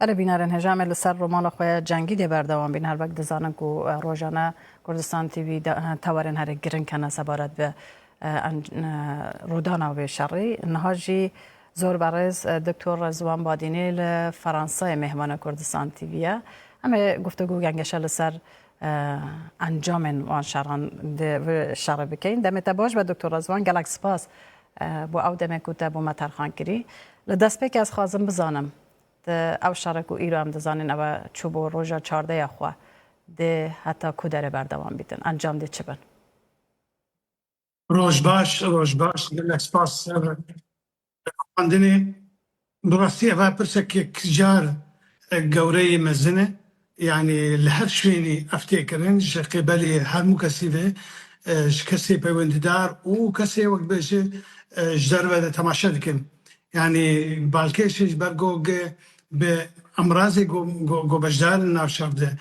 اره بینارن هجام لسر رومال خواه جنگی دی بردوان بین هر وقت دزانن کو روزانه کردستان تیوی تورن هر گرن کنه سبارت به رودانا و شری نهاجی زور برز دکتر رضوان بادینی لفرانسه مهمان کردستان تیویه همه گفتگو گنگش لسر انجام وان شران د شر بکین دمت باش و دکتر رضوان گلک سپاس بو او دمه کوته بو مترخان کری لدست پک از خازم بزانم او شرک و ایران دزانین او چوبو روژا 14 خو ده حتی کودره بردوام بیتن انجام ده چه بن روش باش گلک سپاس خواندنی براستی او پرسک جار گوره مزنه يعني لهر شويني افتكرن قبلي هر مكسيفه كسي بيونددار وكسي وقت بيجي جدار تماشا دكن يعني بالكيش برجوج بأمراضي جو بجدار نافشر ده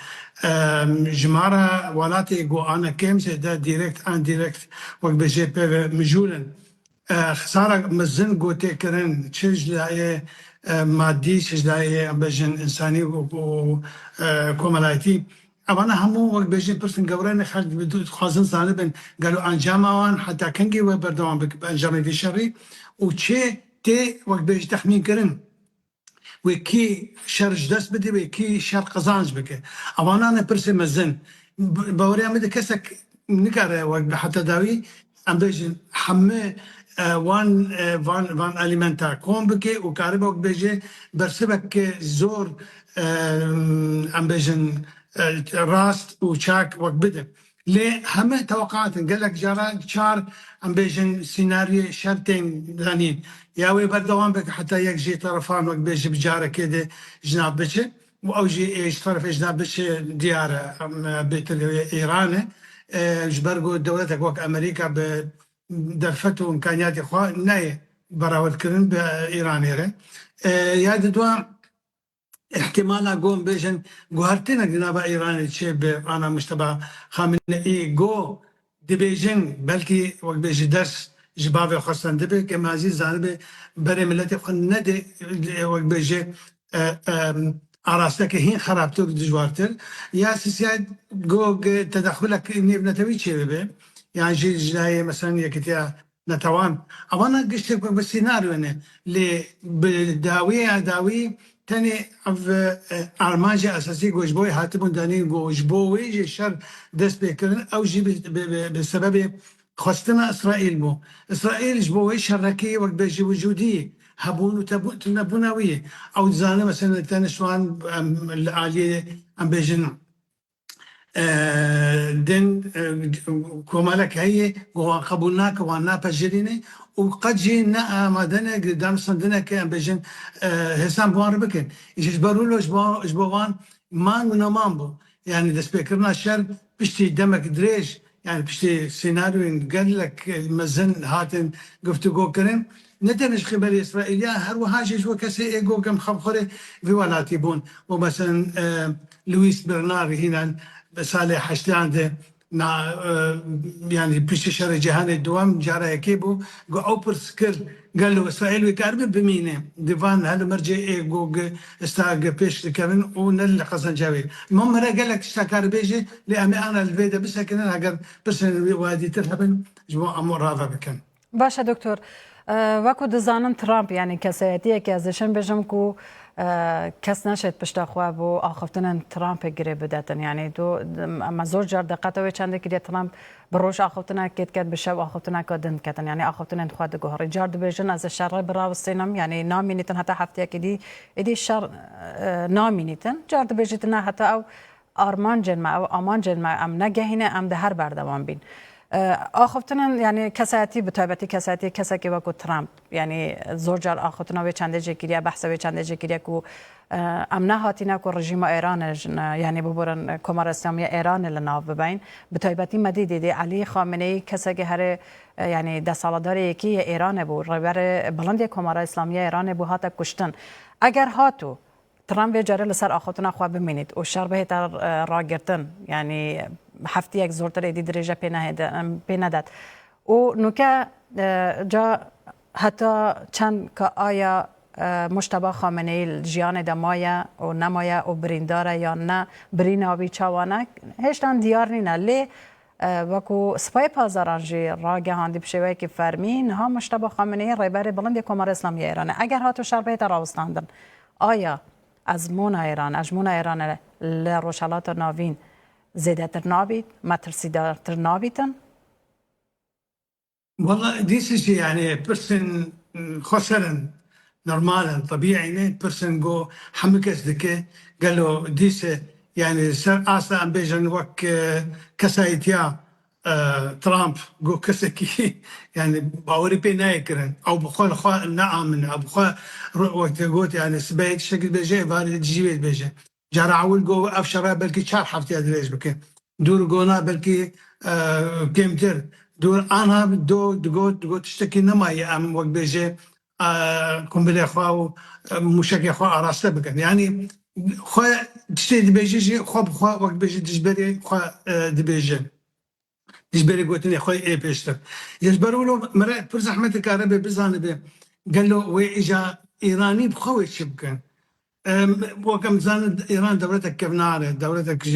جمارة ولاتي جو أنا كم ده ديركت ان ديركت وقت بيجي مجولا خسارة مزن جو تكرن تشج لاي مادي تشج لاي بجن إنساني و كومالايتي أنا همو وقت بيجي برسن قورين خالد بدو خازن صانبن قالوا أنجاموان حتى كنجي وبردوان بأنجامي في شري وشي تي وقت بيجي تخمين كرن وكي شرج دست بدي وكي شر قزانج بك أنا برسن مزن بوريا مدى كسك نكار وقت حتى داوي أم بيجي حمي وان أليمنتا كون بكي وكاربا وقت بيجي برسبك زور أم بيجن راست وشاك وقت بده ليه همه توقعات قال لك جرى شار أم بيجن سيناريو شرطين ثانيين ياوي بردوان بك حتى يجي طرفان وقت بيجي بجارة كده جناب بشه وأوجي إيش طرف جناب بشه ديار بيت إيران جبرقو دولتك وقت أمريكا بدرفتو إمكانيات إخوة ناي براود كرن بإيران يا دوا احتمال اقوم بيجن قهرتنا جناب ايران تشيب انا مشتبه خامنئي جو دي بيجن بلكي وقت بيجي درس جبابي خاصة دبي كما عزيز زانبي بري ملتي خن ندي وقت بيجي أراستك هين خرابتو دجوارتر يا سيسياد جو تدخلك اني بنتوي تشيبه يعني جاي مثلا يكتيا نتوان انا قشت بالسيناريو انه اللي داوي تاني ارماجه اساسي جوجبوي هاتبون داني جوجبوي جي شر دست بكرن او جي بسبب خواستنا اسرائيل مو اسرائيل جبوي شركي وقت بيجي وجودي هبون وتبون تنبوناويه او زانه مثلا تاني شلون العاليه ام بيجن دين كومالك هي قبولناك وانا بجريني وقد جينا مدنا قدام صندنا كان بجن حسام بوان بكن يجبروا له جبوان ما ونمامبو يعني دس بكرنا الشر بشتي دمك دريج يعني بشتي سيناريو قال لك مزن هاتن قفتو جو كريم نتنج خبر إسرائيلية هر وهاجج وكسي إيجو كم خبخوري في ولاتي بون ومثلا لويس برنار هنا صالح حشتان ده يعني بيش شر جهان الدوام جارة كيبو جو أوبر سكر قال له إسرائيل ويكارب بمينه ديفان هذا مرجع جو استاق بيش كمان ونل قصن جاوي المهم قال لك استاكار بيجي لأمي أنا الفيدا بس كنا هجر بس وادي ترهبن جو أمور هذا بكن باشه دکتر وکو دزانم ترامپ یعنی کسایتیه که ازشن بجم کو کس نشد پشت خواه بو آخفتن ترامپ گره بدتن یعنی دو اما زور جار دقت و چنده که ترامپ بروش آخفتن کت بشه آخفتن کدن کتن یعنی آخفتن خود گهر جار دو بجن از شر براوستینم یعنی نامینیتن حتی هفته که دی شر نامینیتن جار دو بجتن حتی او آرمان جن او آمان جن ام نگهینه ام ده هر بردوام بین آخفتن یعنی کسایتی به تایبتی کسایتی کسی که وقت ترامپ یعنی زور جار آخفتن و چنده جکیریا بحث و چنده جکیریا کو امنه هاتینا کو رژیم ایران یعنی ببرن کمار اسلامی ایران لناو ببین به تایبتی مدید دی علی خامنه‌ای کسی که هر یعنی دستالدار یکی ایران بود رهبر بلند کمار اسلامی ایران بود هات کشتن اگر هاتو ترامپ جاره لسر آخوتنا خواه بمینید و شر به تر را گرتن یعنی هفته یک زورتر ایدی درجه پینه داد و نوکه جا حتی چند که آیا مشتبه خامنه‌ای جیان دمایا و نمایا و برینداره یا نه برینا بی چوانه هشتن دیار نینه لی وکو سپای پازارانجی راگه هاندی بشوه که فرمین ها مشتبه خامنه‌ای رهبر بلند کمر اسلامی ایرانه اگر هاتو شربه راوستاندن آیا از مون ایران اجمون ایران لروشالات ناوین زیده تر نابید مترسیده تر نابیدن والله ديسش يعني برسن خسرن نورمالا طبيعي برسن جو حمكس دكي قالوا ديسه يعني سر اسا ام بيجن وك كسايتيا ترامب جو كسكي يعني باوري بي نايكرن او بخول خوا نعم او بخول وقت قلت يعني سبيت شكل بيجي فاري جيبت بيجي جرى عول جو افشرا بلكي شهر حفتي ادريش بكي دور جونا بلكي كيمتر دور انا دو تشتكي نماي ام وقت بيجي قنبله خوا ومشكي خوا اراسته بكن يعني خوا تشتي دبيجي خوا وقت بيجي تجبري خوا دبيجي تجبري قلت خوي ايه بيشتر يجبروا له مرات فرز احمد الكهرباء بزانبه قال له وإجا ايراني بخوي شبكن وكم زان ايران دولتك كيف نعرف دولتك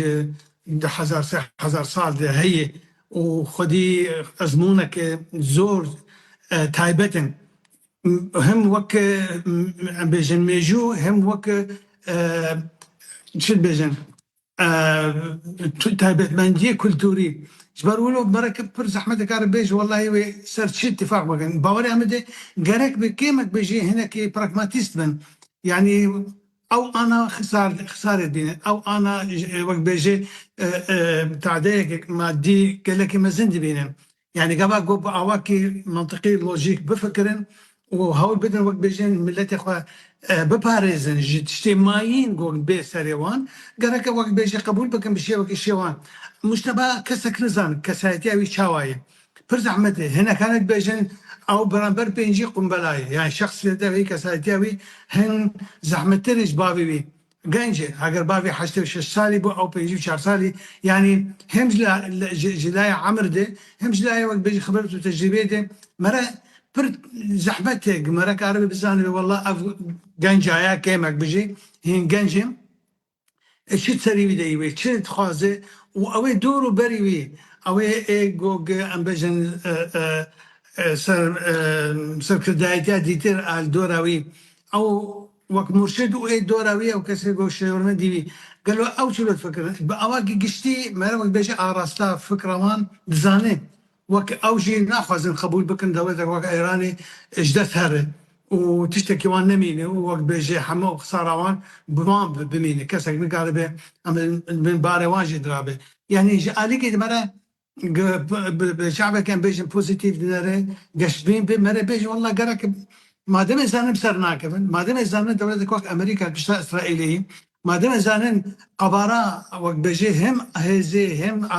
هزار سال ده هي وخدي ازمونك زور تايبتن هم وك بيجن ميجو هم وك شو بيجن تايبت منجي كولتوري جبروا له بركب برز احمد كاربيج والله صرت شي اتفاق بقى باوري احمد قالك بكيمك بيجي هنا كي براغماتيست بن يعني او انا خساره دين او انا وقت بيجي تعديك مادي قالك ما زند بينهم يعني قبل قوب اواكي منطقي لوجيك بفكرن وهول بدن وقت بيجين ملتي اخوة بباريزن تشتي مايين قول بي سريوان قالك وقت بيجي قبول بكم بشي وقت الشيوان مشتبه كسك نزان كسايتياوي شاواي فرز احمد هنا كانت بيجن او برانبر بينجي قنبلاي يعني شخص يدوي كسايتياوي هن زحمة تريج بابي بي قنجي اگر بابي حشتي 6 سالي بو او بيجي 4 سالي يعني هم جلاي عمر ده هم جلاي وقت بيجي خبرته وتجربه ده مرة برد زحمتك مرة كعربي بزاني والله قنجايا كيمك بيجي هن قنجي چی تری ویدی وی چی خوازه و اوی دور و بری وی اوی گوگ ام بجن سر کردایتی دیتر آل دوراوی او وقت مرشد و ای دوراوی او کسی گو شیورن دیوی قالوا او شو تفكر باواقي قشتي ما وقت بيجي اراستا فكره مان دزانه وك او شيء ناخذ قبول بكن دولتك وك ايراني اجدت هره وتشتكي وان نمينه ووقت بيجي حمو خساره بمان بمينه كسك نقاربه من باري واجد رابه يعني عليك مره بشعبه كان بيجي بوزيتيف ديناره قشبين بمره بيجي والله قرك ما دام زانن بسرناك ما دام زانن دولتك وك امريكا بشتا اسرائيلي ما دام زانن قبارة وقت بيجي هم هزي هم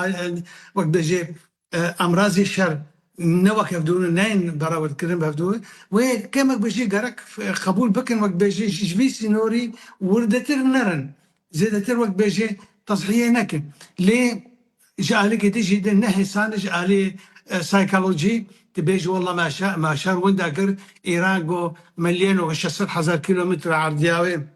وقت بيجي امراض الشر نوك يفدون نين براود كريم بفدوه وكما بيجي قرك قبول بكن وقت بيجي جبي سينوري وردتر نرن زيدتر وقت بيجي تصحيح نكن ليه جالي كتيجي النهي سان جالي سايكولوجي تبيجي والله ما شاء ونداكر ايران جو مليون وشسر حزار كيلومتر عرضياوي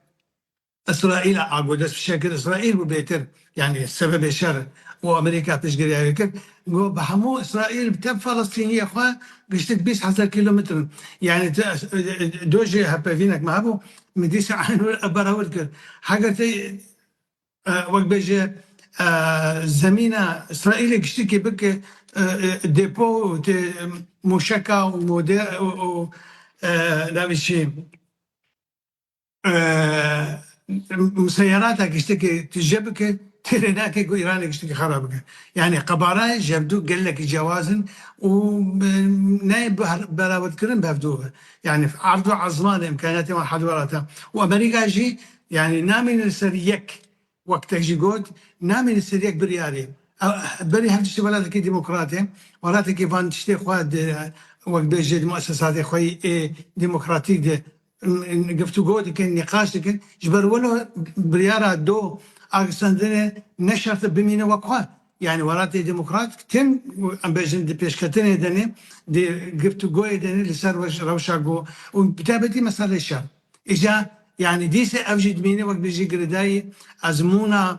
اسرائيل اقول بشكل اسرائيل وبيتر يعني السبب الشر وامريكا تشجري هيك بحمو اسرائيل بتب فلسطينيه اخوان قشتك بيس حزار كيلومتر يعني دوجي هبافينك ما هبو مديس عن براولك حاجه وقت بيجي زمينه اسرائيل قشتكي بك ديبو مشكا ومودير لا مش مسيراتك يشتكي تجيبك تريناك ايران يشتكي خرابك يعني قبارة جبدو قال لك جوازن ونايب براود كرم بهفدوها يعني عرضوا عظمان امكانياتهم حدوراتها وامريكا جي يعني نامي السريك وقت يجي قود نامي السريك بريالي بري هفتشتي ولاتك ديمقراطية ولاتك فان تشتي خواد وقت بيجي مؤسسات خوي ديمقراطيك ده قفتو قود كان نقاش كان جبر ولا بريارة دو أكسندنا نشرت بمينة وقوة يعني وراتي ديمقراط تم أم بيجن دي بيشكتين دني دي قفتو قوي دني لسر روشا قو وبتابتي مسألة الشعب إجا يعني ديسة أوجد ميني وقت بيجي قرداي أزمونا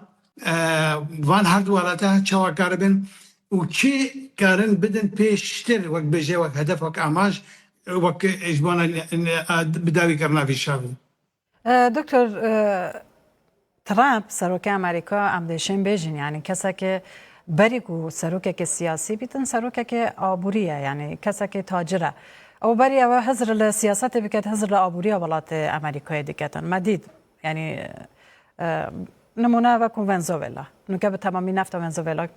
وان هارد وراتا تشوا كاربن وشي كارن بدن بيشتر وقت بيجي وقت هدف وقت أعماش وقت إجبانا بداوي كرنا في الشغل. دکتر ترامپ سروک امریکا ام دیشن بیجین یعنی کسی که بریگو سروک که سیاسی بیتن سروک که آبوریه یعنی کسی که تاجره او بری او حضر السیاست بکت حضر الآبوریه ولات امریکای دیگتن مدید یعنی نمونه و ونزوئلا نوکه به تمامی نفت ونزوئلا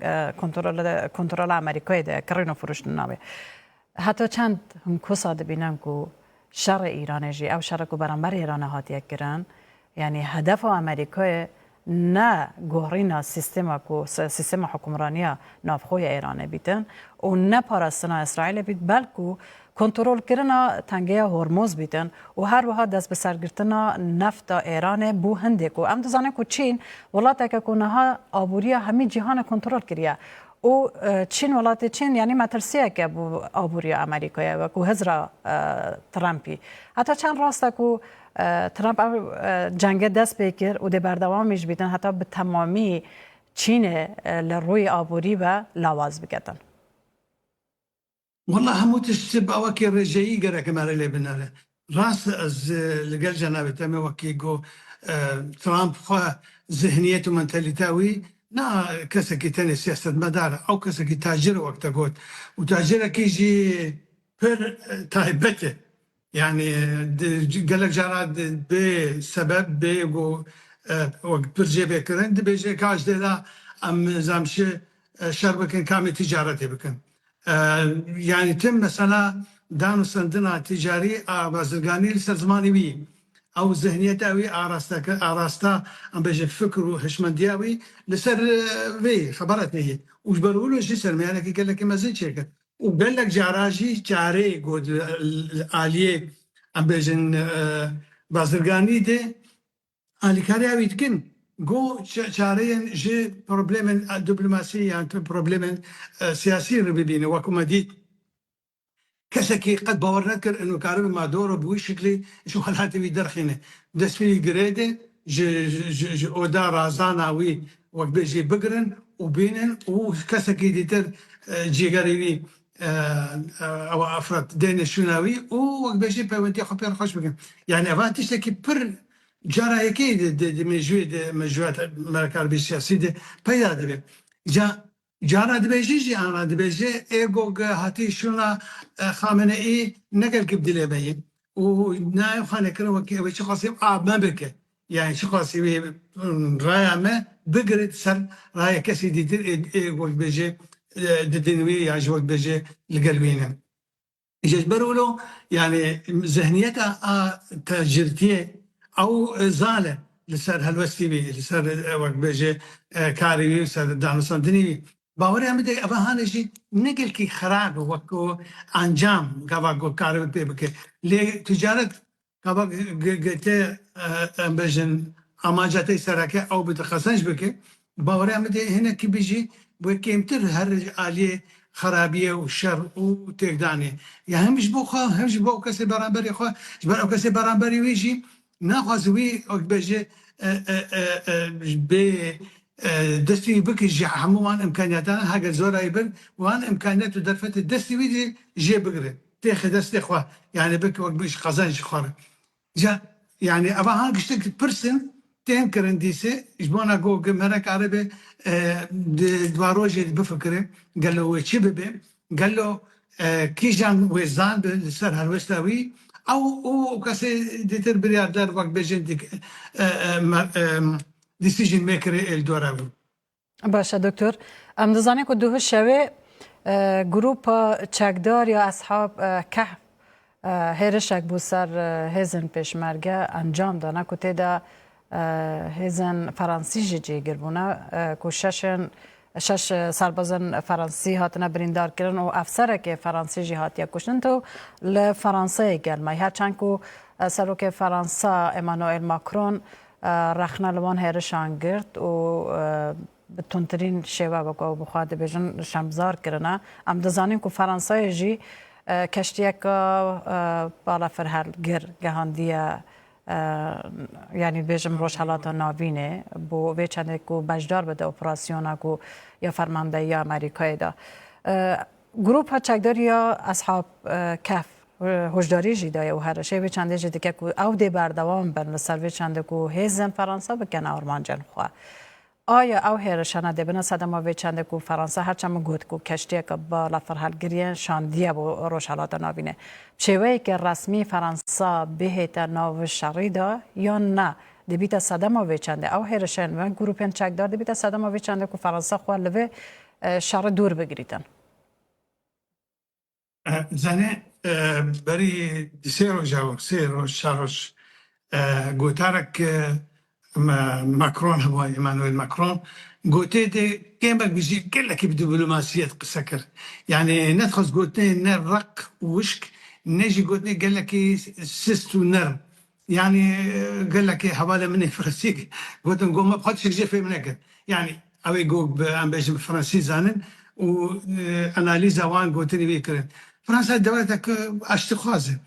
کنترل امریکای ده کرینو فروش نامه حتی چند هم کساد بینم که شر ایران جی او شر کو برانبر ایران هاتیه کرن یعنی هدف امریکای نه گوهرینا سیستم حکمرانی نافخوی ایران بیتن و نه پاراستنا اسرائیل بیت بلکه کنترل کردن تنگه هرمز بیتن و هر وقت دست به سرگرتنا نفت ایران بو هنده کو ام دزانه کو چین ولات که کنها آبوریا همه جهان کنترل کریه و چین ولات چین یعنی مترسیه که بو آبوریا امریکایی و کو هزرا ترامپی حتی چند راسته کو ترامپ جنگ دست بکر و ده بردوامش بیتن حتی به تمامی چین لروی آبوری و لاواز بکتن والله همو تشتب أوكي رجعي قرأ كماري اللي بناره راس از لقال جنابي تامي وكي جو ترامب خوا ذهنيته منتاليتاوي نا كسكي تاني سياسة مدار أو كسكي تاجر وقت قوت وتاجر كيجي بر تايبته يعني قال لك جراد بسبب بيجو وقت برجي بكرن دي بيجي كاش دلا أم زامش شربكن كامل تجارتي بكن يعني تم مثلا دانو سندنا تجاري بازرگاني لسر زماني بي او ذهنيتاوي اراستا ام بيجي فكر وحشمندياوي لسر بي خبرتني هي وش برولو شي سر يعني قال لك ما زين شيكه وقال لك جاراجي جاري قد اليه ام بيجن بازرگاني دي الكارياوي تكن جو شارين جي بروبليم دبلوماسي يعني بروبليم سياسي ربيبيني وكما دي كسكي قد باور نذكر انه كارب ما دوره بوي شكلي شو خلاتي بيدرخينه دس في جريده جي اودا رازانا وي وقت بيجي بقرن وبينن وكسكي ديتر جي قريبي او افراد دين الشناوي وقت بيجي بوانتي خبير خوش بكن يعني افانتي تشتكي بر جارا يكي دي مجوات مركار بالسياسي دي بيدا دبي جارا دبيجي انا دبيجي ايغو هاتي شونا خامنئي نقل كبدلي بي ونايم خانه كرو وشي قاسم ما بك يعني شي قاسم رايا ما بقرت سر رايا كسي دي وقت بيجي ددنوي يعني وقت بيجي القلبين يجبروا له يعني ذهنيتها تجرتيه او زاله لسر هالوستي بي لسر وقت بيجي كاري لسر دانسون دني باوري هم دي افهانه شي نقل كي خراب وكو انجام قبا كاري بك لي تجاره قبا قلت بجن اماجاتي سركه او بتخصنش بك باوري هم دي هنا كي بيجي وكيمتر هر عليه خرابيه وشر وتقداني يعني مش بوخا مش بو كسي برامبري خو جبر او كسي برامبري ويجي ناخذوي بجي ب دستي بك جي حموان امكانياتنا هاجر زورا يبن وان امكانياته درفت الدستي ويجي جي بقري تاخذ دستي خو يعني بك وقت بيش قزان خور جا يعني ابا هاك شتك بيرسن تنكرن ديسه جبونا جو مرك عربي دواروجي بفكره قال له وشي ببي قال له كيجان ويزان بالسر هالوستاوي او كاسي ديتر بريادر وقت بيجندك ديسيجن ميكر الدوراوي باشه دکتر ام دزانه که دوه شوه گروپ چکدار یا اصحاب کهف هرشک بو سر هزن پیشمرگه انجام دانه که تیدا هزن فرانسی جی گربونه که شش سربازن فرانسی هاتنه بریندار کردن و افسره که فرانسی جی هاتیا کشتن تو لفرانسه گلمه هرچند که سروک فرانسه امانوئل ماکرون رخنه لوان هرشان گرد و به تندترین شیوه بگو بخواد بیشن شمزار کردنه ام دزانیم که فرانسه جی کشتیه که بالا فرهل گر گهاندیه یعنی بیشم روش حالات ناوینه بو وی چند کو بجدار بده اپراسیونا کو یا فرمانده یا امریکای دا گروپ ها چکدار یا اصحاب کف هشداری جیدای و هر شی وی چنده جدی که او دی بردوام بر لسر وی چنده کو هیزن فرانسه بکن آرمان جن خواه آیا او هرشانه دبنا صدم و چنده کو فرانسه هرچند گفت کو کشتی که با لفرهلگریان شاندیه با روشالات نابینه چوی که رسمی فرانسه بهت ناو شریدا یا نه دبیت صدم و چنده او هرشان و گروپین چک دار دبیت صدم و چنده کو فرانسه خواه لوه شر دور بگیریدن زنه بری سه شهرش گوتارك ماكرون هو ايمانويل ماكرون قوتي دي كيما بيجي قال لك بدبلوماسيه سكر يعني ندخل قوتي نرق وشك نجي قوتي قال لك سيستو نرم يعني قال لك حواله مني فرنسي قلت نقول ما بقتش جيفي منك يعني او يقول ام بيجي فرنسي زانن واناليزا وان قلت لي بيكرن فرنسا دولتك اشتخاصه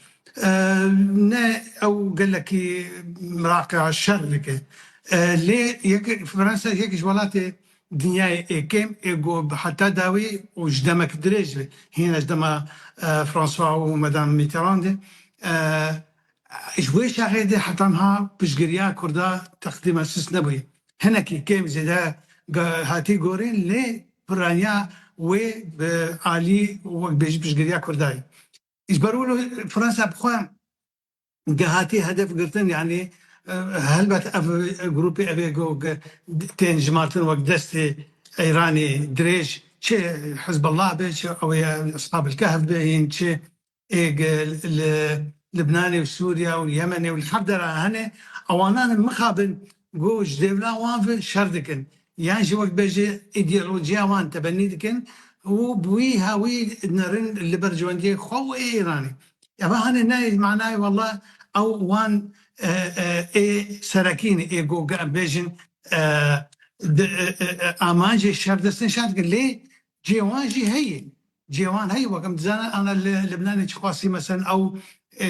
او قال لك مراقع الشر لك ليه فرنسا هيك جوالاتي دنيا كم يقول حتى داوي وجدمك دريج هنا جدما فرانسوا ومدام ميتراند جويش غيدي حتى نها بشجريا كردا تقديم اساس نبوي هنا كي كم زيدا هاتي غورين لي برانيا و علي وبشجريا كرداي يجبروا له فرنسا بخوان هاتي هدف قلتن يعني هل بات جروبي ابيجو تين جماعتين وقت دستي ايراني دريج شي حزب الله بيش او اصحاب الكهف بين شي لبناني وسوريا واليمني والحضره هنا اوانان المخابن جوج ديولا وان في شردكن يعني شي وقت بيجي ايديولوجيا وان تبني دكن وبوي هاوي نرن اللي برجواندي خو ايراني يعني هنا ناي معناه والله او وان سراكين ايجو بيجن اماجي شردستن شاد قال لي جيوان هي جيوان هي وكم زانا انا اللبناني شخاصي مثلا او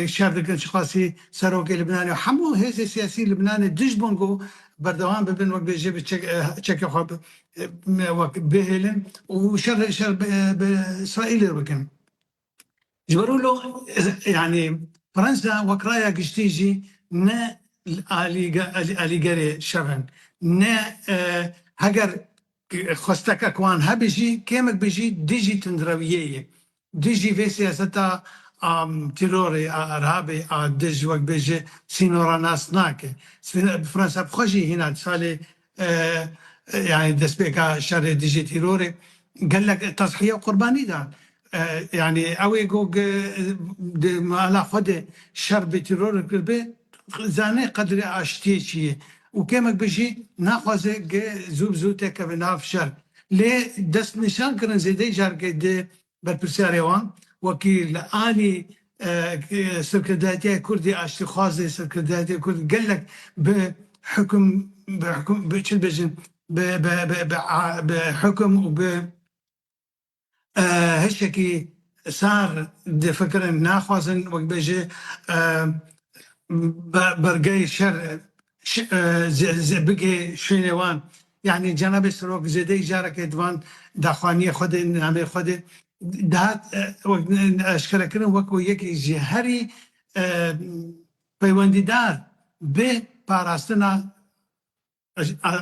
شاردكن شخاصي سروكي لبناني وحمو هيزي سياسي لبناني دجبونغو بردوان ببن وقت بيجي بتشكي خب وقت بهلن وشر باسرائيل ركن جبروا له يعني فرنسا وكرايا قشتيجي نا اليجاري شرن نا هجر خستك اكوان هبجي كيمك بيجي ديجي تندرويه ديجي في سياستا تيروري ارهابي ديجي وقت بيجي سينورا ناس ناكي فرنسا بخشي هنا سالي يعني دسبيكا شر ديجي تيروري قال لك تضحيه وقرباني ده يعني او يقول ما لا خد شرب تيرور كربي زاني قدر اشتيشي وكما بيجي ناخذ زوب زوتك بناف شر لي دست نشان كرن زيدي جار قد بالبرساريوان وكيل اني سكرتاتي كردي اشتخاص سكرتاتي كردي قال لك بحكم بشل بجن بحكم وب هشكي صار فكرة ناخوزن وقت بيجي برقي شر بقي شينوان يعني جناب سروك زيدي جارك ادوان داخوانية خود نامي خود دهات وقت اشكرا كرن وقت يكي جهري بيوانديدار بپاراستنا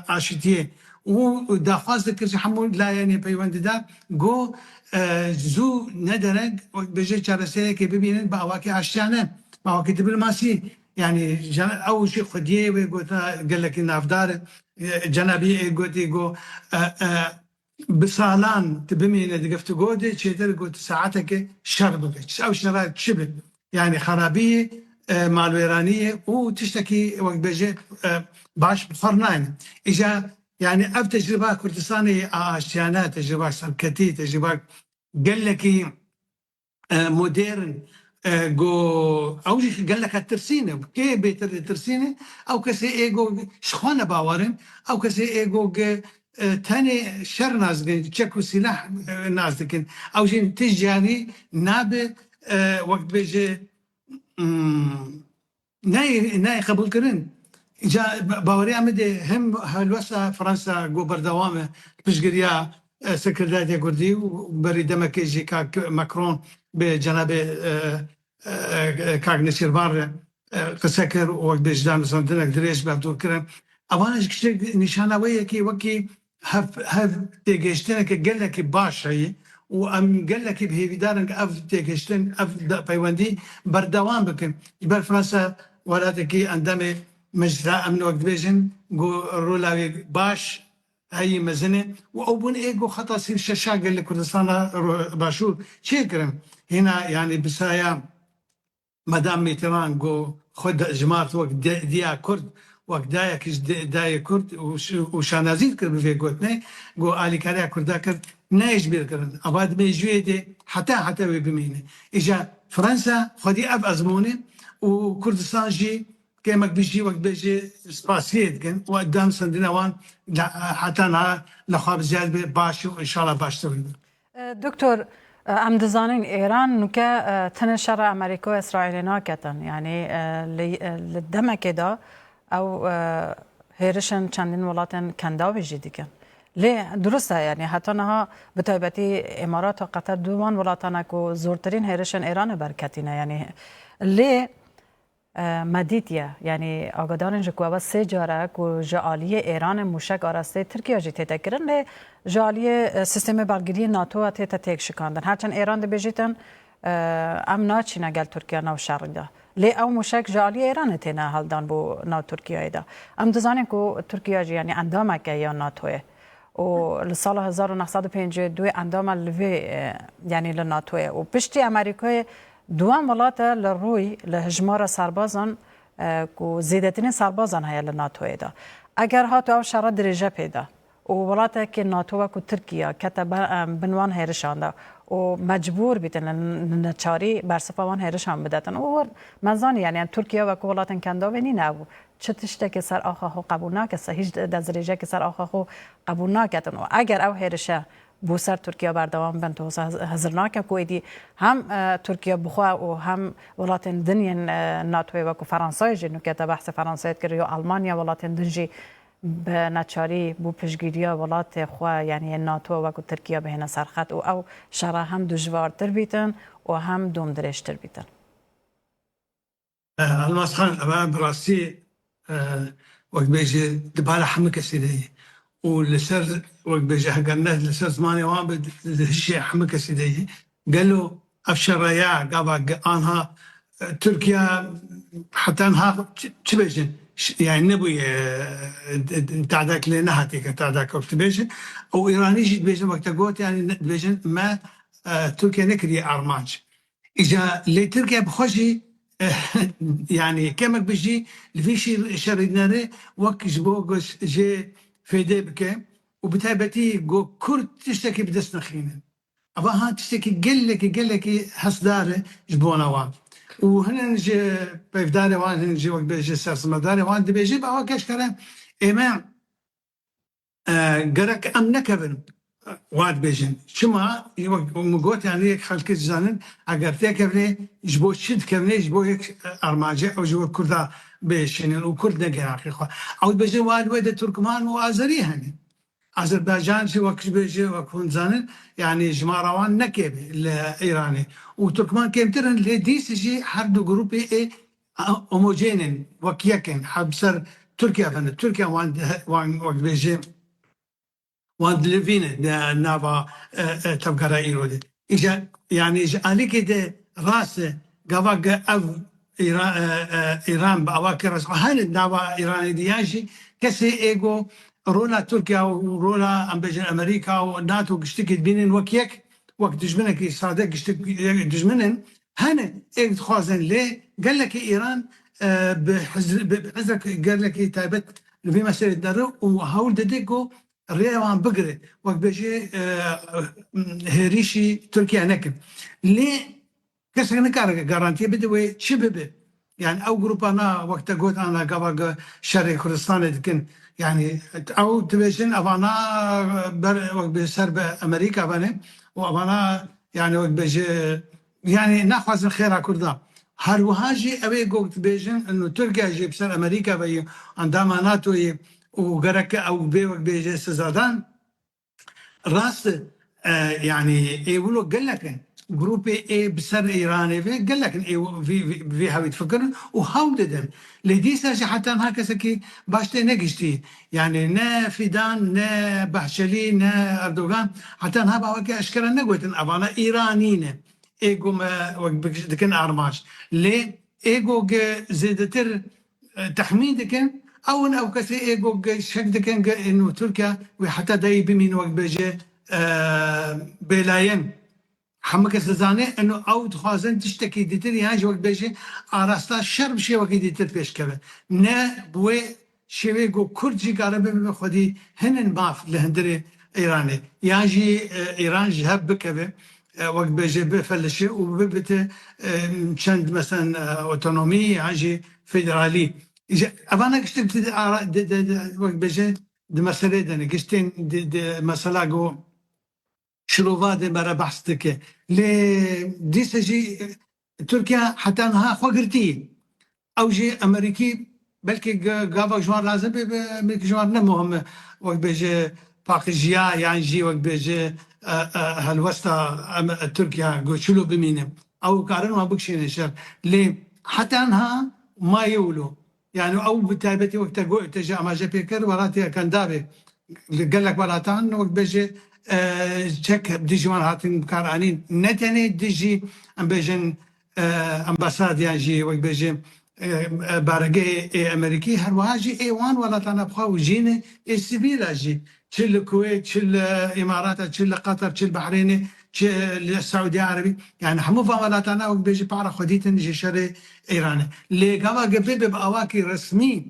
آشتیه و داخواست کرد همون لایانی پیوندیدار گو زو ندارد بجه چارسته که ببینن با واقع آشتیانه با واقع دیپلماسی يعني اول شيء خديه وقلت قال لك نافدار جنابي قلت جو بصالان تبمي دقفت جودي شيتر قلت ساعتك شربك او شرات شبه يعني خرابيه مال ايرانيه وتشتكي وقت بيجي باش بخرنان اجا يعني اب تجربه كردستاني اشيانات تجربه سبكتي تجربه قال لك مودرن جو اوجي قال لك الترسينه كي بيتر الترسينه او كسي ايجو شخونه باورن او كسي ايجو تاني شر ناس تشكو سلاح ناس لكن اوجي تجاني نابه وقت بيجي نای قبول کردن جا باوری آمده هم هلوسا فرانسا گو بردوامه پشگریا سکرداری کردی و بری دمکی جی که مکرون به جناب کاغ نشیروار قصه کرد و وقت بجدان سندنک دریش بردور کردن اوانش کشته نشانه ویه که وکی هف تیگشتن که گله که باشه و ام گله که بهیدارن که اف تیگشتن اف پیوندی بردوام بکن بر فرانسا ولاته که اندام مجرا امن وقت بیشن گو رولاوی باش هاي مزنه وأبون إيجو خطأ سير شاشاق اللي كردستان باشور شكرا هنا يعني بسايا مدام ميتران جو خد جماعة وقت ديا كرد وقت دايا كش دايا كرد وشانازيد كرد في قوتنا جو آلي كاريا كردا كرد نايش بير كرد أباد بيجوي دي حتى بمينه إجا فرنسا خدي أب أزمونة وكردستان جي كيمك بيجي وقت بيجي سباسيت كن وقدام سندنا وان حتى نا لخواب زياد باش وإن شاء الله باش تبين. دكتور ام دزانین ایران نوکه تن شر امریکا و اسرائیل ناکتن یعنی لدمک دا او هیرشن چندین ولاتن کندا بجی دیگه لی درسته یعنی حتی نها به تایبتی امارات و قطر دوان ولاتن که زورترین هیرشن ایران برکتینه یعنی لی مدیدیه یعنی آگادارن جو که سه جاره که جالی ایران موشک آراسته ترکیه جی تیتا کرن لی جالی سیستم بالگیری ناتو تیتا تیک شکاندن هرچند ایران ده بجیتن ام ناچی نگل ترکیه نو شرق ده لی او موشک جالی ایران تینا هلدان بو ناو ترکیه ده ام دزانیم که ترکیه جی یعنی اندامه که یا ناتوه و لسال 1952 اندام لوی یعنی لناتوه و پشتی امریکای دوام ولات لروی لهجمار سربازان کو زیادترین سربازان هیا لناتو دا اگر هاتو او شرط درجه پیدا و ولات که ناتو و کو ترکیه کتا بنوان هیرشان دا و مجبور بیتن نچاری برسفوان هیرشان بدتن و منزانی یعنی ترکیه و کو ولاتن کندا ونی نبو چه تشته که سر آخه خو قبول نکسه هیچ درجه که سر آخه خو قبول نکتن و اگر او هیرشه بوسر ترکیه بردوام بن تو هزرناک کویدی هم ترکیه بخوا و هم ولاتن دنیا ناتوی و کو فرانسه جنو که بحث فرانسه کرد یا آلمانیا ولاتن دنجی به نچاری بو پشگیریا ولات خوا یعنی ناتو و کو ترکیه به سرخط او شرا هم دشوارتر بیتن و هم دوم درشتر بیتن الماس خان أبا براسي وقت بيجي دبالة حمك سيدي ولسر وقت بيجي حقنا لسر زماني وان الشيء حمك سيدي قال له أفشر يا قابا أنها تركيا حتى أنها تبيجن يعني نبي تعداك لنهاتي كتعداك وقت بيجن أو إيراني جيت بيجن وقت قوت يعني بيجن ما تركيا نكري أرماج إجا لتركيا بخشي يعني كمك بيجي في شيء شردناره وقت جبو جي فيدي بك وبتابتي جو كرد تشتكي بدس نخينا أبا ها تشتكي قل لك حسداره جبونا وان وهنا نجي بيفداري وان هنا نجي وقت بيجي سرس مداري وان دي بيجي بقى كاش كلام إما قرك أم نكبن واد بيجن شما مقوت يعني خلق الزانن اگر تكبني جبو شد كبني جبو هيك ارماجه او جبو كردا بيشن وكرد نجا حقيقه او بيجن واد ويد تركمان وازري هني اذربيجان شي وقت بيجي وكون زانن يعني جماروان نكب الايراني وتركمان كيمترن لديس جي حرد جروبي اي هوموجينين وكيكن حبسر تركيا فن تركيا وان وقت بيجي وان لفينا نابا تبقى إيرودي إجا يعني عليك ده راسه قواق أو إيران بأواكر رأس هل نابا إيران دياجي كسي إيجو رولا تركيا ورولا أمبيجن أمريكا وناتو قشتكي بينن وكيك وقت دجمنك صادق قشتكي دجمنن هنا إيه خوازن ليه قال لك إيران بحزرك قال لك تايبت في مسيرة دارو وهول دديكو ريوان بقرة وقت بيجي هريشي تركيا نكب ليه كسر نكار جارانتي بدوي شبه يعني او جروب انا وقت قلت انا قبل شرق كردستان لكن يعني او تبيشن ابانا وقت بسرب امريكا بني وابانا يعني وقت بيجي يعني ناخذ الخير كردا هر وهاجي أبي قلت بيجن إنه تركيا جي بسر أمريكا بي عندما ناتو وقرك أو بيوك بيجي سزادان راس يعني يقولوا قال لك جروب اي بسر ايراني في قال لك في هاوي تفكرون وهوددن لديسا حتى هكذا كي باشتي نقشتي يعني نا فيدان نا بحشلي نا اردوغان حتى هابا وكي اشكرا نقوتن ابانا ايرانيين ايجو ما دكن ارماش ليه ايجو زيدتر تحميدك او كسي ايجو شك دكن انه تركيا وحتى داي بمين وقت بيجي بلاين حمك سزانه انه او تخازن تشتكي ديتر يعني وقت بيجي اراستا شرب شي وقت ديتر پیش كبه نه بو شوي جو كردجي قربه به خودي هنن باف لهندري ايراني ياجي ايران جهب بكبه وقت بيجي بفلشي وببت چند مثلا اوتونومي ياجي فيدرالي ابانا قشت وقت بيجي د مسئله دنه گشتین د مسئله گو شلوفات برا بحث دكه ل ديسجي تركيا حتى انها خقرتي او جي امريكي بلكي قابا جوار لازم بلكي جوار نمهم وقت بيجي باقجيا يعني جي وقت بيجي هالوسطى تركيا قو شلو بمينه او قارن ما بكشي نشر ليه حتى انها ما يولو يعني او بتابتي وقت تجا ما جا بيكر وراتي كان دابي قال لك وراتان وقت بيجي تشك بديجي وان هاتين كارانين نتاني ديجي ام بيجن امباساد يعني وقت بيجي بارجي امريكي هر واجي اي وان ولا تانا بخاو جيني السبيل اجي تشيل الكويت تشيل الامارات تشيل قطر تشيل البحرين تشيل السعوديه العربي يعني حموفا ولا تانا وقت بيجي بارا خديتن جي شري ايران اللي قبا قبل باواكي رسمي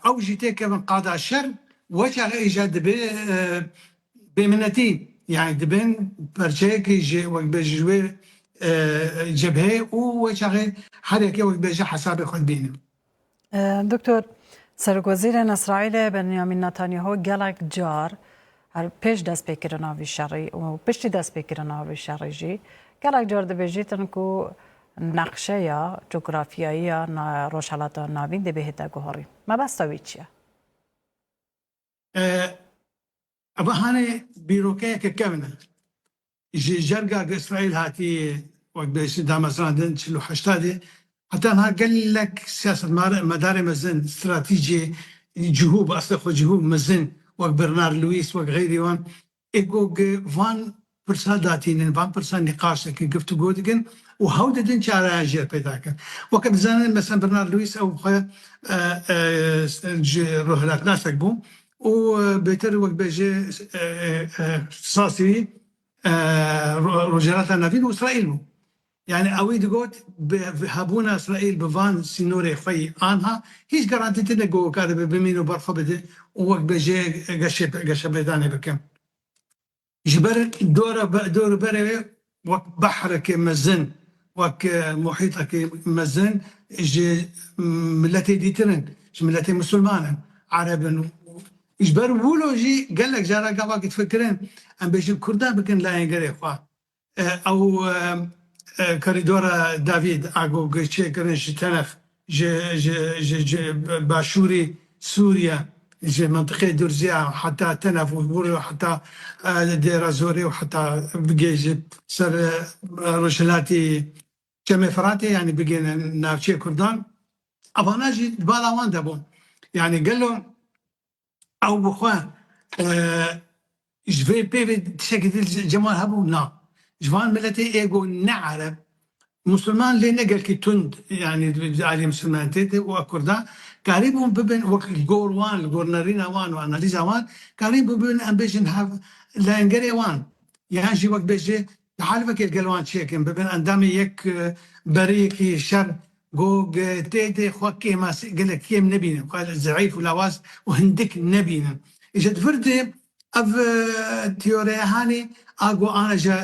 او جيتي كمان قاده الشر وجه ايجاد بمنتي يعني دبن برشاكي جي وقت بيجي جوي جبهه وشغل حركه وقت بيجي حساب خود بينه دكتور سرگوزیر اسرائیل بنیامین نتانیاهو گلک جار هر پیش دست بکرن آوی شرعی و پشتی دست بکرن آوی شرعی جی گلک جار دبیجیتن کو نقشه یا جغرافیایی یا روشالات ناوین دبیهتا گوهری ما بس تاوی چیه؟ أبا هاني بيروكيه ككمنا جرقا إسرائيل هاتي وقت بيش دام مثلا شلو حشتادي حتى أنا قال لك سياسة مداري مزن استراتيجي جهوب أصلا جهوب مزن وقت برنار لويس وقت غيري وان إيقو فان برسال داتين فان برسال نقاش كي قفتو قودقن وهودا دين شارع أجير بيداك وقت زانن مثلا برنار لويس أو خيا روحلات ناس أكبو وبيتر وقت بيجي صاصي رجالات النافين وإسرائيل يعني أويد قوت هابونا إسرائيل بفان سينوري خي عنها هيش قرانتي تنقو كارب بمينو برخبته ووقت بيجي قشة بيداني بكم جبر دور بري وقت بحر كمزن وقت محيط كمزن جي ملتي ديترن ملتي مسلمان عرب إجبار ولو جي قال لك جارا قبل تفكرين أم بيجي كردان بكن لا ينقري خوا أو كوريدور دافيد أقو قشي كرنش تنف جي باشوري سوريا جي منطقة دورزيا حتى تنف وبوري حتى دير زوري وحتى بقي سر رجلاتي كمي فراتي يعني بقي نافشي كردان أباناجي بالا وان دابون يعني قال لهم او بخوا جفي بي تشكل جمال هبو نا جفان ملتي ايجو نعرب مسلمان اللي نقل كي تند يعني علي مسلمان تيتي وكردا قريبهم ببن وقت الجوروان الجورنرينا وان واناليزا وان قريبهم ببن امبيشن هاف لا انجري وان يعني شي وقت بيجي تحالفك القلوان شيكن ببن اندامي يك بريكي شر جوج تيتي خوكي ما قال كيم نبينا قال زعيف ولاواز وهندك نبينا اجت فردي اف تيوريا هاني اقو انا جا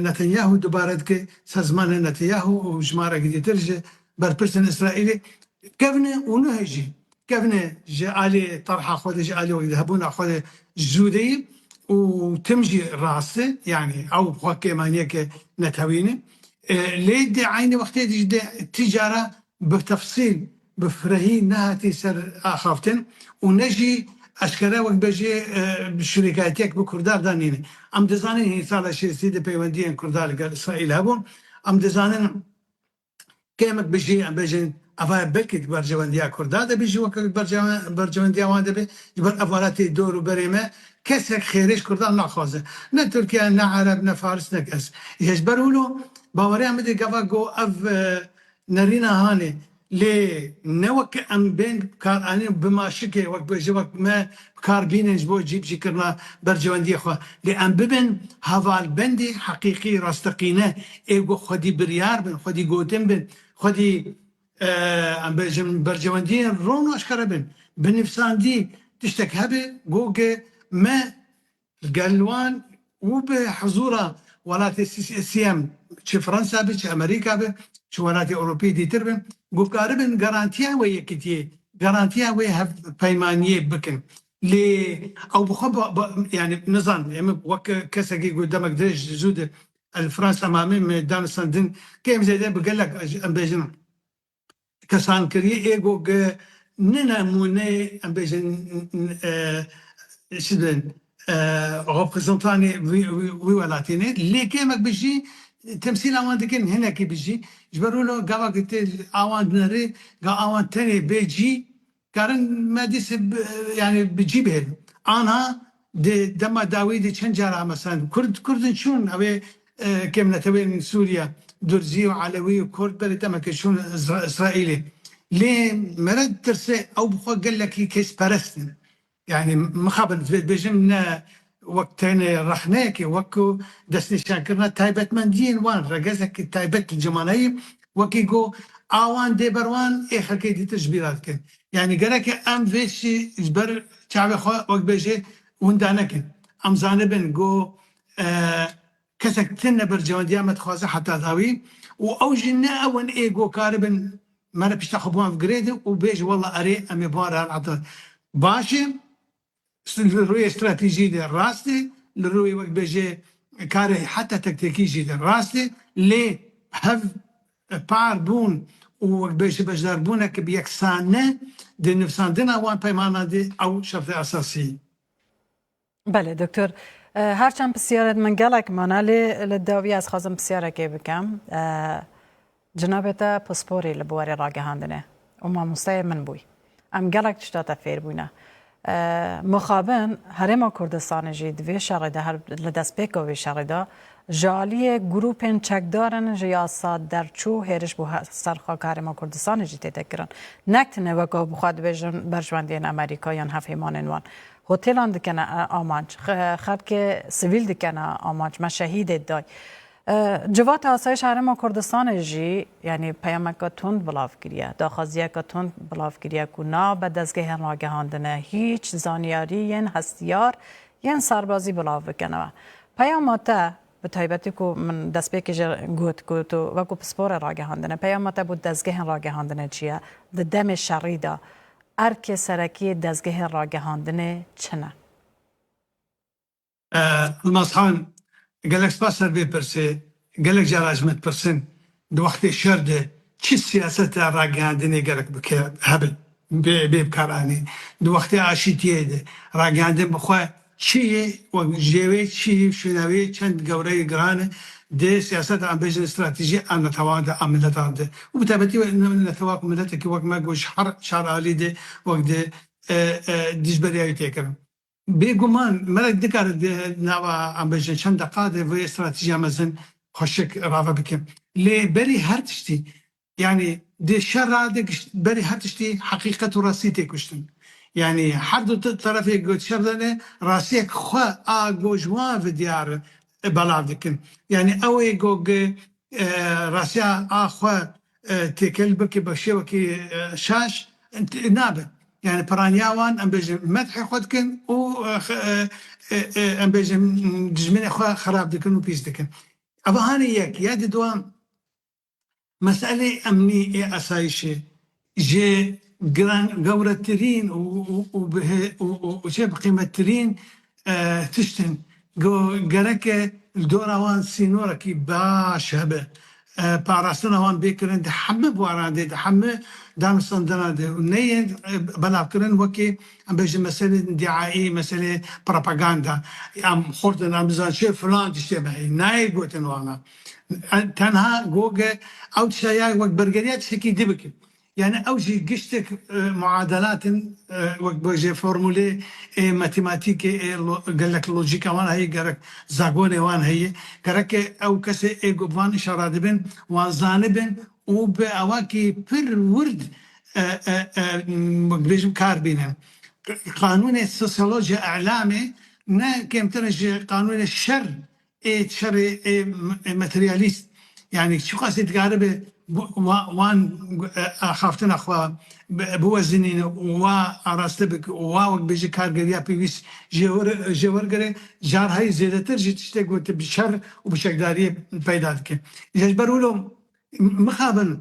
نتنياهو دوبارتك سازمان نتنياهو وجمارة قد ترجع بربرسن اسرائيلي كفنه ونهجي كفنه جالي طرحه خود جالي ويذهبون خود جودي وتمجي راسه يعني او خوكي مانيك نتهويني ليد عيني وقتها جدا التجارة بتفصيل بفرهي نهاتي سر آخافتن ونجي أشكرا وقت بجي بشركاتك بكردار دانين أم دزانين هي صار شيء سيدة بيوندين كردار قال إسرائيل هبون أم دزانين كيمك بيجي أم بيجي أفا بلكت برجوانديا كردار بيجي وقت برجوانديا وان دبي جبر أفاراتي دور وبريمة كسك خيرش كردار ناخذه نا تركيا نا عرب نا فارس نا كس يجبروا له باوري عمدي قفا جو أف نرينا هاني لي نوك ام بين كار اني بما شكي وقت بيجي وقت ما كار بينج بو جيب شكرنا برجواندي خو لي ام ببن هافال بندي حقيقي راستقينه ايغو خدي بريار بن خدي جوتن بن خدي ام بيجم برجواندي رونو اشكر بن بنفسان دي تشتك هبه جوجي ما القلوان وبحضورها ولات السيام شي فرنسا بي شي امريكا بي شي ولات اوروبي دي تربن قاربن جارانتيا ويا كتي جارانتيا ويا بيمانيه بكن لي او بخب يعني نظام يعني وك كسكي قدامك درج زود الفرنسا امامي ميدان سندن كيف زي ده بقول لك امبيجن كسان كري ايجو ننا موني امبيجن شدن ريبريزونتاني وي ولاتيني اللي كيمك بيجي تمثيل اوان دكن هنا كي بيجي جبروا له قاوا قلت اوان نري قا اوان تاني بيجي كارن ما ديس يعني بجيبه انا دما داويدي شنجرة مثلا كرد شون اوي كم نتوين سوريا درزي وعلوي وكرد بلي دما شون اسرائيلي ليه مرد ترسي او بخو قال لك كيس برستن يعني مخابن بجمنا وقتين رحناكي وكو دسني شاكرنا تايبت مندين وان رجزك تايبت الجمالي وكيجو اوان دي بروان اي خلكي دي تجبيرات كن يعني قالك ام فيشي جبر شعب خو وقت بيجي وندانك ام زانبن جو كسك تنا برجوان ديامت خوازه حتى ذاوي واوجنا اون ايجو كاربن ما انا بيشتخبوان في جريد وبيجي والله اري امي بارها العطل باشي للرؤية استراتيجية راستي للرؤية وقت بيجي كاري حتى تكتيكي جدا راستي ليه هف بار بون وقت بيجي بجدار بونك بيكسانة دي نفسان دينا وان بيمانا دي او شرط اساسي. بله دکتر هرچند بسیارت من گلک منالی لداوی از خازم بسیاره که بکم جنابتا پاسپوری لبواری راگهاندنه و ما مستای من بوی ام گلک تشتا فیر بوینه مخابن هرما کردستان جید وی شرده هر لدست بیکو وی شرده جالی گروپن چکدارن جیاسا درچو هرش بو سرخا هرما کردستان جید تکرن نکتنه وکو بخواد بجن برجواندین امریکا یا هفیمانن وان هتلان دکنه آمانج خلق سویل دکنه آمانج ما شهید دای جوات آسایش هرما کردستان جی یعنی پیامک تند بلاف گریه داخازیه که تند بلاف گریه که نا به دستگاه راگهاندنه هیچ زانیاری ین هستیار ین سربازی بلاف بکنه پیاماته به تایبتی که من دست بیکی گوت گوتو و که پسپور راگهاندنه پیاماته بود دستگاه راگهاندنه چیه دم شریده ارک سرکی دستگاه راگهاندنه چنه المصحان قال لك سباسر بيبرسي قال لك جراجمت برسن دو وقت شرده چی سیاست راگهاندنی قال لك بك هبل بكاراني دو وقت عاشتيه ده راگهاندن بخوا چی و جوی چی شنوی چند گوره گرانه ده سیاست عم بيجن استراتيجي ان نتواعد عملت عنده وبالتالي نتواعد ملتك وقت ما جوش شعر عالي ده وقت ديجبريا تيكرم بيجومان ملك دكار نوا عم بيجن چند دقائق و استراتيجية مثلا خوشك رافا بكم لي بري هرتشتي يعني دي شر عادك بري هرتشتي حقيقة راسيتي كشتن يعني حد طرف يقول شر راسيك خوا جوجوا في ديار بلادكن يعني او يقول راسيا اخوا تكلبك بشوكي شاش نابه يعني برانياوان ام بيجي مدح خدكن و ام بيجي دجمني خو خراب دكن وبيس دكن ابا هاني ياك يا دوام مسألة أمنية أسايشة جي قورة ترين وشيب قيمة ترين تشتن قرك الدوروان سينورة كي باش هبه پاراستن وان بکرن ده همه بوارانده ده همه دانستندنا ده و نه بلاف کردن وکی ام بیش مسئله دعایی مسئله پروپاگاندا ام خوردن ام زنشه فلان تشتبهی نه گوتن وانا تنها جوجا او تشايا وقت برجريات شكي دبك يعني اوجي قشتك معادلات وقت بجي فورمولي ماتيماتيكي قال لك لوجيكا وان هي قالك زاغوني وان هي قالك او كسي ايجو فان اشاره دبن وان زانبن وباواكي بير ورد بيجم كاربين قانون السوسيولوجيا اعلامي نا كم ترجي قانون الشر شر ماترياليست يعني شو قصدي تقارب وان خافتنا اخوا بوزنين وارستبك ووق بيجي كارجريا بيس جورجري جار هاي زيادة ترجي تشتغل بشر وبشكدارية بيداتك يجبروا مخابن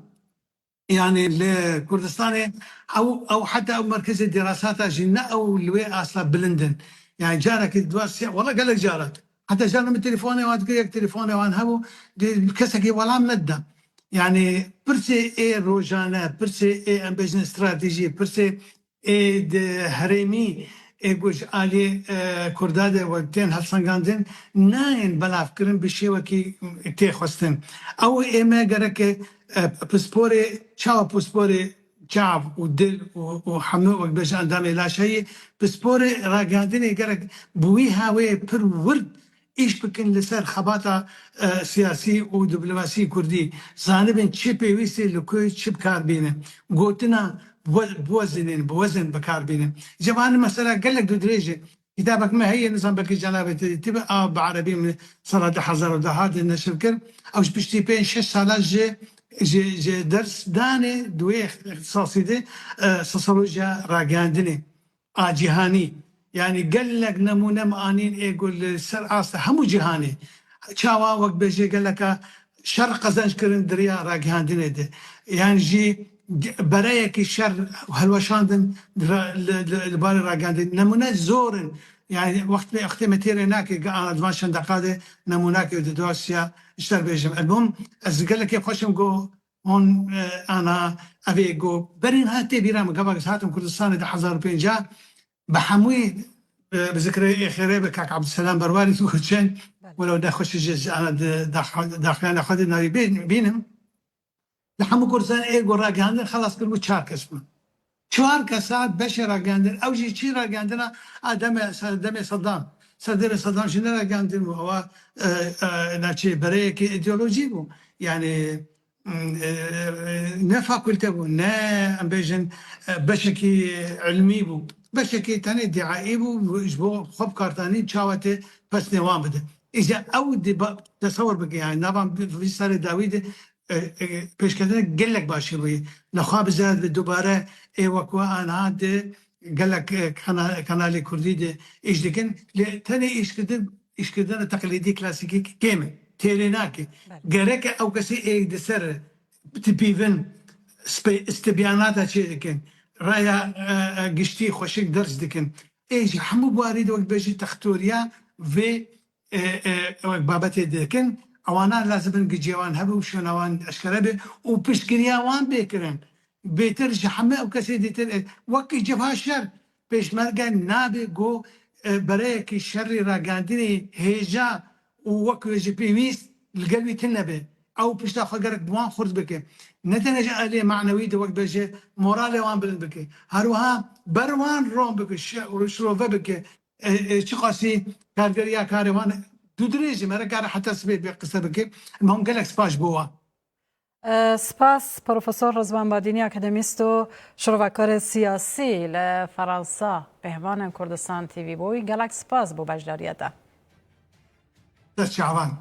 يعني الكردستاني او حتى او مركز الدراسات جنة او اللي اصلا بلندن يعني جارك دواسيا والله قال لك جارك حتى جانا من تليفوني وان تقول تليفوني وان هبو كسكي ولا مدة يعني برسي اي روجانا برسي اي امبيجن استراتيجي برسي اي هريمي اي جوج الي كرداده وقتين هالسنغاندن ناين بلاف كرن بشي وكي تيخوستن او اي ما قرك بسبوري شاو بسبوري شعب ودل وحمو وقت بيش اندامي لا شيء بسبوري راقادين يقرك بويها وي بر ورد ايش بكن لسر خباطة سياسي ودبلوماسي كردي زانبين تشي بيويسي لكوي تشي بكاربينه قوتنا بوزن بكاربينه جمعنا مسألة قال لك دو دريجة كتابك ما هي نظام بكي جنابة تبقى بعربي من صلاة حزر ودهات النشر كر اوش بشتي بين 6 سالات جي درس داني دوي اختصاصي دي سوسيولوجيا راقاندني جهاني يعني قال لك نمونه مانين يقول سر اصلا همو جهاني شاوا وقت بيجي قال لك شر قزنج كرن دريا راقاندني دي يعني جي برايك الشر وهالوشاندن الباري راقاندني نمونه زورن يعني وقت ما اختمتير هناك انا دماشن دقاده نموناك دوسيا اشتر بيجم المهم از قال لك كيف خوشم جو هون انا ابي جو برين هاتي بيرام قبل ساعتهم كردستان ده 1050 بحموي بذكر خيري بكاك عبد السلام برواري توخشن ولو دا خوش جز انا داخلين اخذ ناري بينهم لحمو كردستان ايه جو راقاندن خلاص كل 4 اسمه 4 ساعات بشر راقاندن او جي شي راقاندنا دم صدام شنو راقاندن وهو ناتشي بريك ايديولوجي بو يعني نا فاكولتي بو نا امبيجن بشكي علمي بو بشكي تاني دعائي بو جبو خب كارتاني تشاوتي بس نوام بده اذا اودي تصور بك يعني نظام في سنه داوود پیش کردن گلک باشی روی نخواب زد دوباره ای وقوع آنها گلک کانال کردی ده ایش دکن تنی ایش کردن تقلیدی کلاسیکی کمه تیریناکی گرک او کسی ای دسر تبیون استبیانات چی دکن رایا گشتی خوشک درس دکن ایش همو بوارید وقت بجی تختوریا و بابت دکن اوانا لازم نجيوان هبه وشنوان اشكربه وبشكريا وان بيكرن بيترجع حمه او كسيدي وكي جبهه الشر بيش مرقان نابي جو بريك الشر راقانديني هيجا ووكو يجي بيميس القلبي تنبه او بيش تاخذ قرك بوان خرز بك نتنجا عليه معنوي دو وقت بيجي مورالي وان بلن بك هروها بروان روم بك وشروفه بك شقاسي كارجريا كاروان دودريجي ما رجع حتى سبب قصة بك المهم قال لك سباش بوا سپاس پروفسور رضوان بادینی اکادمیست و شروعکار سیاسی لفرانسا بهوان کردستان تیوی بوی گلک سپاس بو بجداریتا دست شعبان